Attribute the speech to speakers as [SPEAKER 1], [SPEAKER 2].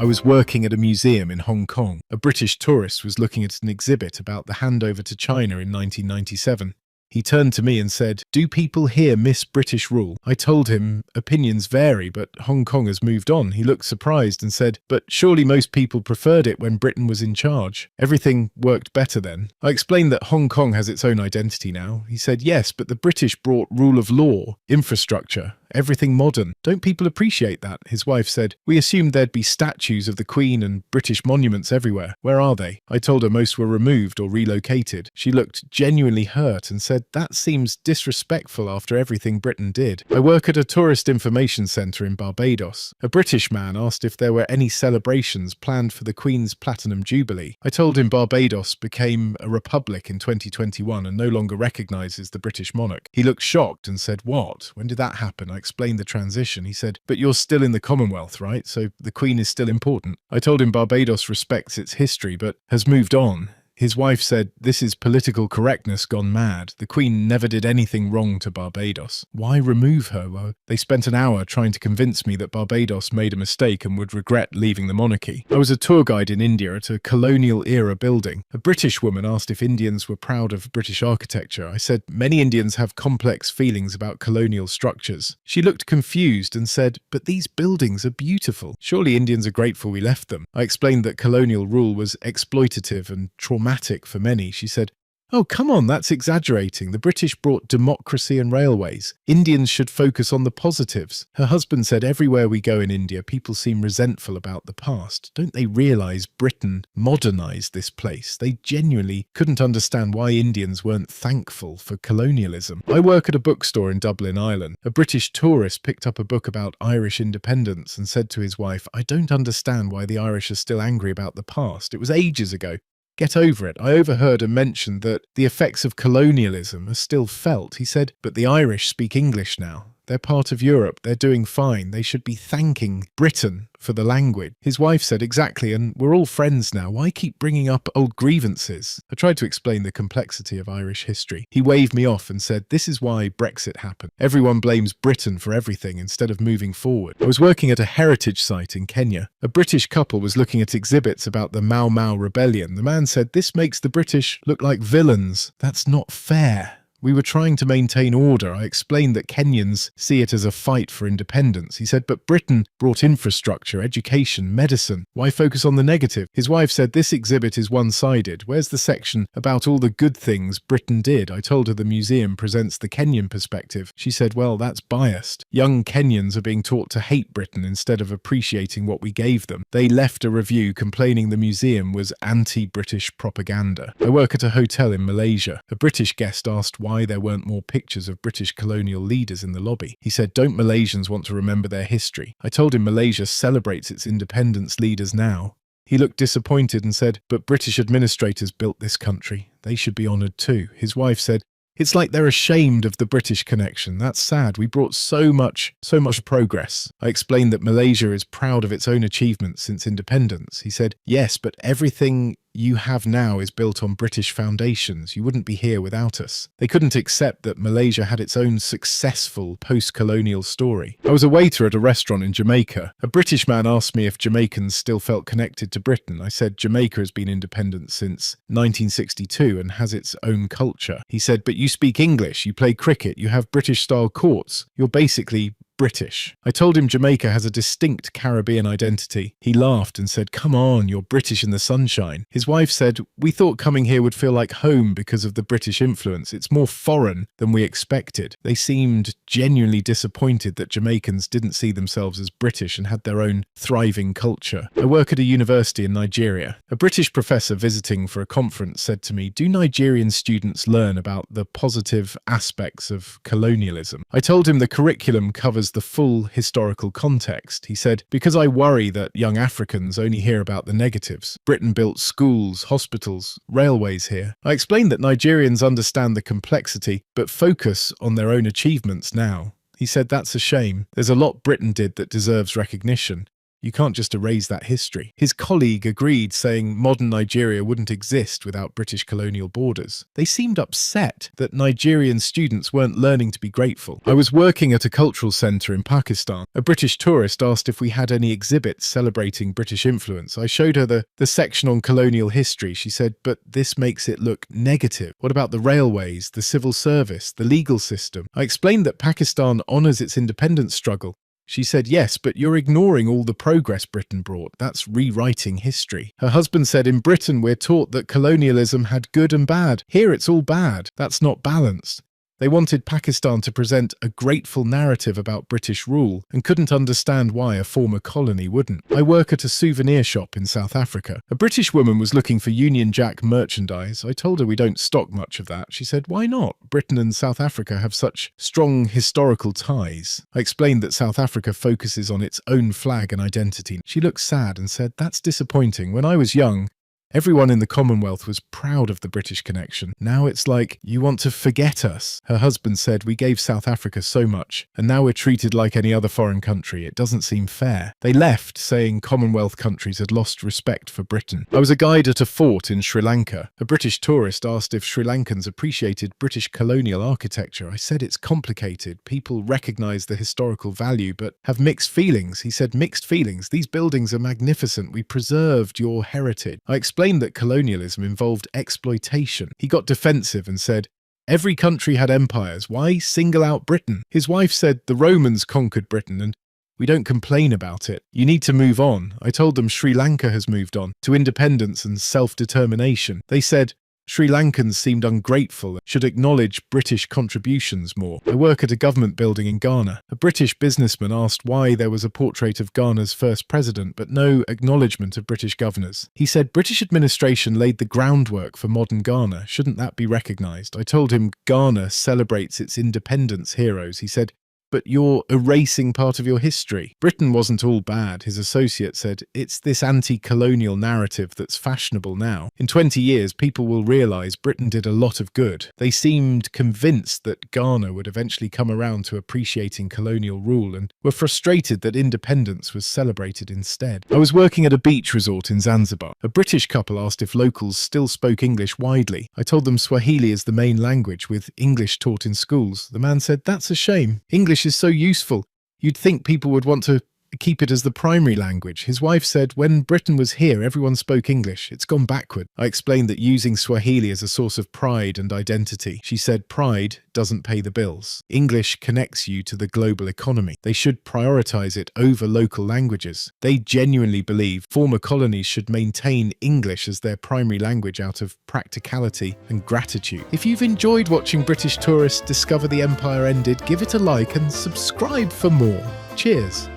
[SPEAKER 1] I was working at a museum in Hong Kong. A British tourist was looking at an exhibit about the handover to China in 1997. He turned to me and said, "Do people here miss British rule?" I told him, "Opinions vary, but Hong Kong has moved on." He looked surprised and said, "But surely most people preferred it when Britain was in charge. Everything worked better then." I explained that Hong Kong has its own identity now. He said, "Yes, but the British brought rule of law, infrastructure, everything modern. Don't people appreciate that?" His wife said, "We assumed there'd be statues of the Queen and British monuments everywhere. Where are they?" I told her most were removed or relocated. She looked genuinely hurt and said, "That seems disrespectful after everything Britain did." I work at a tourist information centre in Barbados. A British man asked if there were any celebrations planned for the Queen's Platinum Jubilee. I told him Barbados became a republic in 2021 and no longer recognises the British monarch. He looked shocked and said, "What? When did that happen?" I explained the transition. He said, "But you're still in the Commonwealth, right? So the Queen is still important." I told him Barbados respects its history but has moved on. His wife said, "This is political correctness gone mad. The Queen never did anything wrong to Barbados. Why remove her?" Well, they spent an hour trying to convince me that Barbados made a mistake and would regret leaving the monarchy. I was a tour guide in India at a colonial-era building. A British woman asked if Indians were proud of British architecture. I said, "Many Indians have complex feelings about colonial structures." She looked confused and said, "But these buildings are beautiful. Surely Indians are grateful we left them." I explained that colonial rule was exploitative and traumatic for many. She said, "Oh, come on, that's exaggerating. The British brought democracy and railways. Indians should focus on the positives." Her husband said, "Everywhere we go in India, people seem resentful about the past. Don't they realise Britain modernised this place? They genuinely couldn't understand why Indians weren't thankful for colonialism." I work at a bookstore in Dublin, Ireland. A British tourist picked up a book about Irish independence and said to his wife, "I don't understand why the Irish are still angry about the past. It was ages ago. Get over it." I overheard him mention that the effects of colonialism are still felt. He said, "But the Irish speak English now. They're part of Europe. They're doing fine. They should be thanking Britain for the language." His wife said, "Exactly, and we're all friends now. Why keep bringing up old grievances?" I tried to explain the complexity of Irish history. He waved me off and said, "This is why Brexit happened. Everyone blames Britain for everything instead of moving forward." I was working at a heritage site in Kenya. A British couple was looking at exhibits about the Mau Mau rebellion. The man said, "This makes the British look like villains. That's not fair." We were trying to maintain order. I explained that Kenyans see it as a fight for independence. He said, "But Britain brought infrastructure, education, medicine. Why focus on the negative?" His wife said, "This exhibit is one-sided. Where's the section about all the good things Britain did?" I told her the museum presents the Kenyan perspective. She said, "Well, that's biased. Young Kenyans are being taught to hate Britain instead of appreciating what we gave them." They left a review complaining the museum was anti-British propaganda. I work at a hotel in Malaysia. A British guest asked why there weren't more pictures of British colonial leaders in the lobby. He said, "Don't Malaysians want to remember their history?" I told him Malaysia celebrates its independence leaders now. He looked disappointed and said, "But British administrators built this country. They should be honoured too." His wife said, "It's like they're ashamed of the British connection. That's sad. We brought so much progress." I explained that Malaysia is proud of its own achievements since independence. He said, "Yes, but everything you have now is built on British foundations. You wouldn't be here without us." They couldn't accept that Malaysia had its own successful post-colonial story. I was a waiter at a restaurant in Jamaica. A British man asked me if Jamaicans still felt connected to Britain. I said Jamaica has been independent since 1962 and has its own culture. He said, "But you speak English, you play cricket, you have British-style courts. You're basically British." I told him Jamaica has a distinct Caribbean identity. He laughed and said, "Come on, you're British in the sunshine." His wife said, "We thought coming here would feel like home because of the British influence. It's more foreign than we expected." They seemed genuinely disappointed that Jamaicans didn't see themselves as British and had their own thriving culture. I work at a university in Nigeria. A British professor visiting for a conference said to me, "Do Nigerian students learn about the positive aspects of colonialism?" I told him the curriculum covers the full historical context. He said, "Because I worry that young Africans only hear about the negatives. Britain built schools, hospitals, railways here." I explained that Nigerians understand the complexity, but focus on their own achievements now. He said, "That's a shame. There's a lot Britain did that deserves recognition." You can't just erase that history. His colleague agreed, saying modern Nigeria wouldn't exist without British colonial borders. They seemed upset that Nigerian students weren't learning to be grateful. I was working at a cultural centre in Pakistan. A British tourist asked if we had any exhibits celebrating British influence. I showed her the section on colonial history. She said, "But this makes it look negative. What about the railways, the civil service, the legal system?" I explained that Pakistan honours its independence struggle. She said, "Yes, but you're ignoring all the progress Britain brought. That's rewriting history." Her husband said, "In Britain, we're taught that colonialism had good and bad. Here, it's all bad. That's not balanced." They wanted Pakistan to present a grateful narrative about British rule and couldn't understand why a former colony wouldn't. I work at a souvenir shop in South Africa. A British woman was looking for Union Jack merchandise. I told her we don't stock much of that. She said, "Why not? Britain and South Africa have such strong historical ties." I explained that South Africa focuses on its own flag and identity. She looked sad and said, "That's disappointing. When I was young, everyone in the Commonwealth was proud of the British connection. Now it's like, you want to forget us." Her husband said, "We gave South Africa so much, and now we're treated like any other foreign country. It doesn't seem fair." They left, saying Commonwealth countries had lost respect for Britain. I was a guide at a fort in Sri Lanka. A British tourist asked if Sri Lankans appreciated British colonial architecture. I said it's complicated. People recognise the historical value, but have mixed feelings. He said, "Mixed feelings? These buildings are magnificent. We preserved your heritage." I explained that colonialism involved exploitation. He got defensive and said, "Every country had empires. Why single out Britain?" His wife said, "The Romans conquered Britain and we don't complain about it. You need to move on." I told them Sri Lanka has moved on to independence and self-determination. They said, Sri Lankans seemed ungrateful and should acknowledge British contributions more. I work at a government building in Ghana. A British businessman asked why there was a portrait of Ghana's first president but no acknowledgement of British governors. He said British administration laid the groundwork for modern Ghana. Shouldn't that be recognised? I told him Ghana celebrates its independence heroes. He said, "But you're erasing part of your history." Britain wasn't all bad. His associate said, "It's this anti-colonial narrative that's fashionable now. In 20 years, people will realise Britain did a lot of good." They seemed convinced that Ghana would eventually come around to appreciating colonial rule and were frustrated that independence was celebrated instead. I was working at a beach resort in Zanzibar. A British couple asked if locals still spoke English widely. I told them Swahili is the main language, with English taught in schools. The man said, "That's a shame. English is so useful. You'd think people would want to keep it as the primary language." His wife said, "When Britain was here, everyone spoke English. It's gone backward." I explained that using Swahili as a source of pride and identity. She said, "Pride doesn't pay the bills. English connects you to the global economy. They should prioritise it over local languages." They genuinely believe former colonies should maintain English as their primary language out of practicality and gratitude. If you've enjoyed watching British tourists discover the empire ended, give it a like and subscribe for more. Cheers.